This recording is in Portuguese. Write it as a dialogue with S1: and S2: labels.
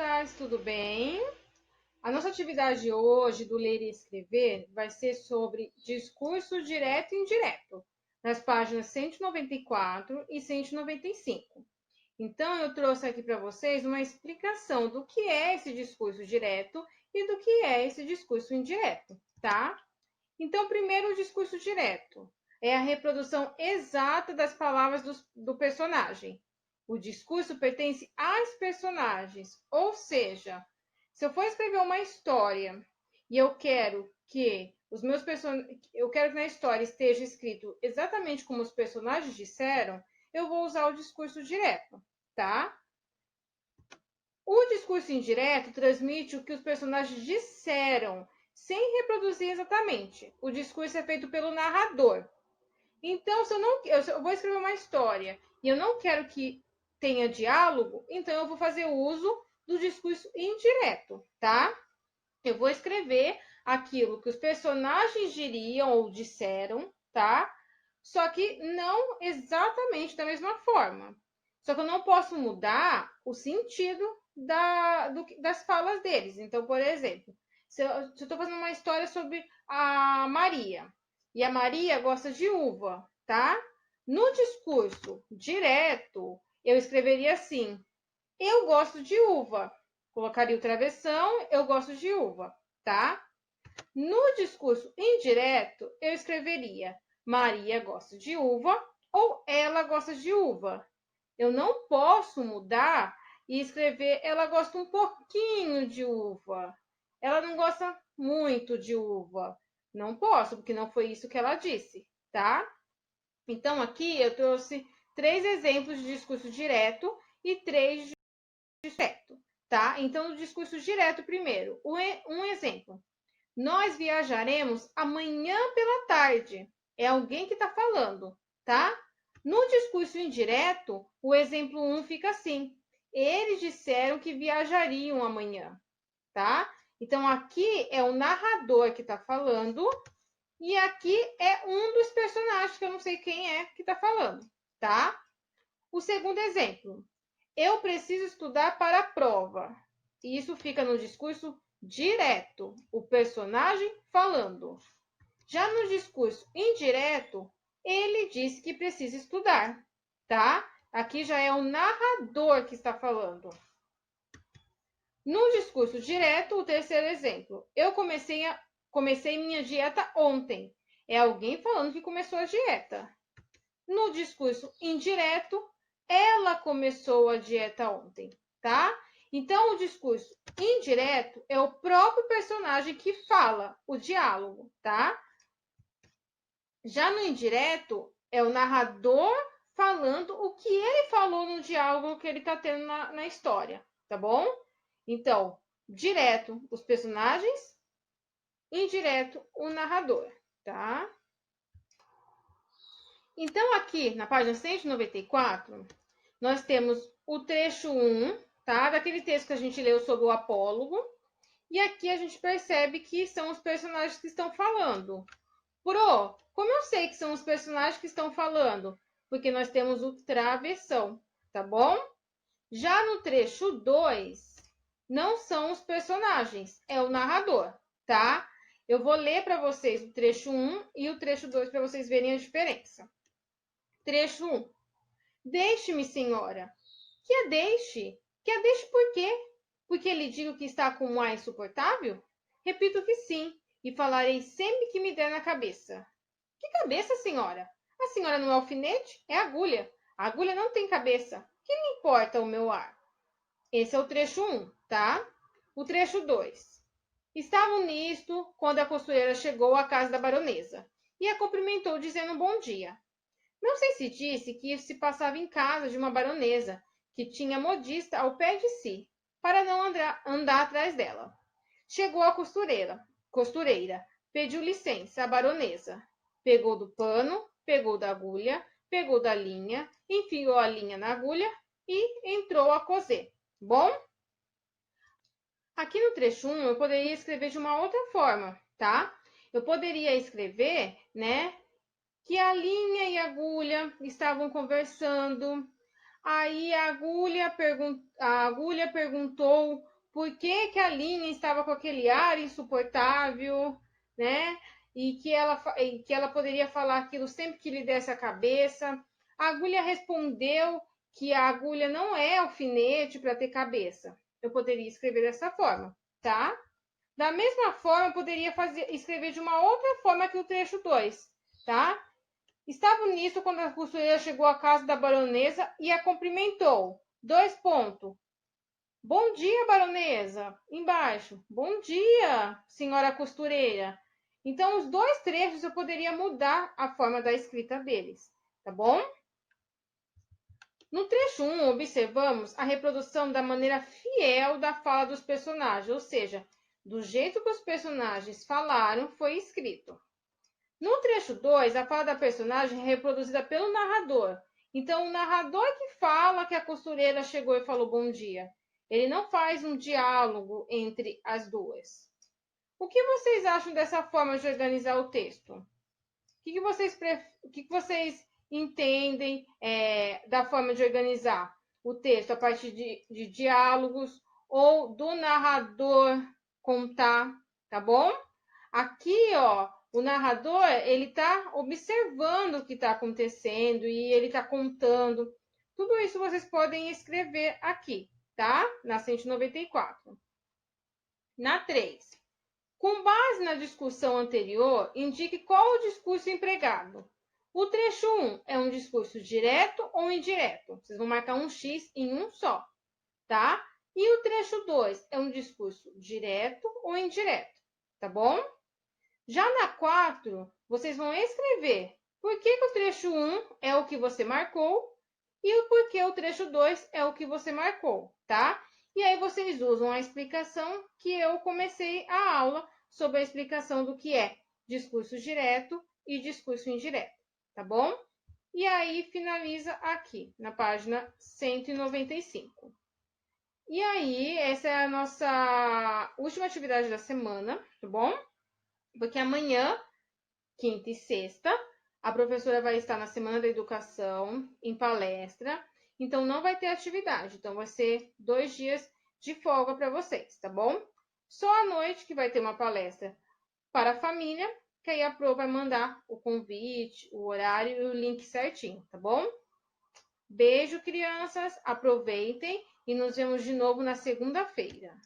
S1: crianças, tudo bem? A nossa atividade hoje do ler e escrever vai ser sobre discurso direto e indireto, nas páginas 194 e 195. Então, eu trouxe aqui para vocês uma explicação do que é esse discurso direto e do que é esse discurso indireto, tá? Então, primeiro, o discurso direto é a reprodução exata das palavras do personagem. O discurso pertence às personagens, ou seja, se eu for escrever uma história e eu quero que na história esteja escrito exatamente como os personagens disseram, eu vou usar o discurso direto, tá? O discurso indireto transmite o que os personagens disseram, sem reproduzir exatamente. O discurso é feito pelo narrador. Então, se eu vou escrever uma história e eu não quero que tenha diálogo, então eu vou fazer uso do discurso indireto, tá? Eu vou escrever aquilo que os personagens diriam ou disseram, tá? Só que não exatamente da mesma forma. Só que eu não posso mudar o sentido das falas deles. Então, por exemplo, se eu estou fazendo uma história sobre a Maria, e a Maria gosta de uva, tá? No discurso direto, eu escreveria assim: eu gosto de uva. Colocaria o travessão, eu gosto de uva, tá? No discurso indireto, eu escreveria: Maria gosta de uva ou ela gosta de uva. Eu não posso mudar e escrever ela gosta um pouquinho de uva. Ela não gosta muito de uva. Não posso, porque não foi isso que ela disse, tá? Então, aqui eu trouxe 3 exemplos de discurso direto e 3 de direto, tá? Então, no discurso direto primeiro, um exemplo. Nós viajaremos amanhã pela tarde. É alguém que está falando, tá? No discurso indireto, o exemplo 1 fica assim: eles disseram que viajariam amanhã, tá? Então, aqui é o narrador que está falando e aqui é um dos personagens, que eu não sei quem é que está falando, tá? O segundo exemplo: eu preciso estudar para a prova. E isso fica no discurso direto, o personagem falando. Já no discurso indireto, ele diz que precisa estudar, tá? Aqui já é o narrador que está falando. No discurso direto, o terceiro exemplo: eu comecei minha dieta ontem. É alguém falando que começou a dieta. No discurso indireto, ela começou a dieta ontem, tá? Então, o discurso indireto é o próprio personagem que fala, o diálogo, tá? Já no indireto, é o narrador falando o que ele falou no diálogo que ele está tendo na história, tá bom? Então, direto, os personagens, indireto, o narrador, tá? Então, aqui na página 194, nós temos o trecho 1, tá? Daquele texto que a gente leu sobre o apólogo. E aqui a gente percebe que são os personagens que estão falando. Pro, como eu sei que são os personagens que estão falando? Porque nós temos o travessão, tá bom? Já no trecho 2, não são os personagens, é o narrador, tá? Eu vou ler para vocês o trecho 1 e o trecho 2 para vocês verem a diferença. Trecho 1. Deixe-me, senhora. Que a deixe? Que a deixe por quê? Porque lhe digo que está com um ar insuportável? Repito que sim, e falarei sempre que me der na cabeça. Que cabeça, senhora? A senhora não é alfinete? É agulha. A agulha não tem cabeça. Que lhe importa o meu ar? Esse é o trecho 1, tá? O trecho 2. Estavam nisto quando a costureira chegou à casa da baronesa e a cumprimentou dizendo um bom dia. Não sei se disse que isso se passava em casa de uma baronesa, que tinha modista ao pé de si, para não andar atrás dela. Chegou a costureira, pediu licença à baronesa. Pegou do pano, pegou da agulha, pegou da linha, enfiou a linha na agulha e entrou a coser. Bom? Aqui no trecho 1 eu poderia escrever de uma outra forma, tá? Eu poderia escrever, né, que a linha e a agulha estavam conversando. Aí a agulha perguntou por que a linha estava com aquele ar insuportável, né? E que ela poderia falar aquilo sempre que lhe desse a cabeça. A agulha respondeu que a agulha não é alfinete para ter cabeça. Eu poderia escrever dessa forma, tá? Da mesma forma, eu poderia escrever de uma outra forma que o trecho 2, tá? Estava nisso quando a costureira chegou à casa da baronesa e a cumprimentou. Dois pontos. Bom dia, baronesa. Embaixo. Bom dia, senhora costureira. Então, os dois trechos eu poderia mudar a forma da escrita deles, tá bom? No trecho 1, observamos a reprodução da maneira fiel da fala dos personagens, ou seja, do jeito que os personagens falaram, foi escrito. No trecho 2, a fala da personagem é reproduzida pelo narrador. Então, o narrador que fala que a costureira chegou e falou bom dia. Ele não faz um diálogo entre as duas. O que vocês acham dessa forma de organizar o texto? O que vocês entendem da forma de organizar o texto a partir de diálogos ou do narrador contar, tá bom? Aqui, ó, o narrador, ele está observando o que está acontecendo e ele está contando. Tudo isso vocês podem escrever aqui, tá? Na 194. Na 3. Com base na discussão anterior, indique qual o discurso empregado. O trecho 1 é um discurso direto ou indireto. Vocês vão marcar um X em um só, tá? E o trecho 2 é um discurso direto ou indireto, tá bom? Já na 4, vocês vão escrever por que o trecho 1 é o que você marcou e o porquê o trecho 2 é o que você marcou, tá? E aí vocês usam a explicação que eu comecei a aula sobre a explicação do que é discurso direto e discurso indireto, tá bom? E aí finaliza aqui, na página 195. E aí, essa é a nossa última atividade da semana, tá bom? Porque amanhã, quinta e sexta, a professora vai estar na Semana da Educação, em palestra, então não vai ter atividade. Então, vai ser 2 dias de folga para vocês, tá bom? Só à noite que vai ter uma palestra para a família, que aí a Pro vai mandar o convite, o horário e o link certinho, tá bom? Beijo, crianças, aproveitem e nos vemos de novo na segunda-feira.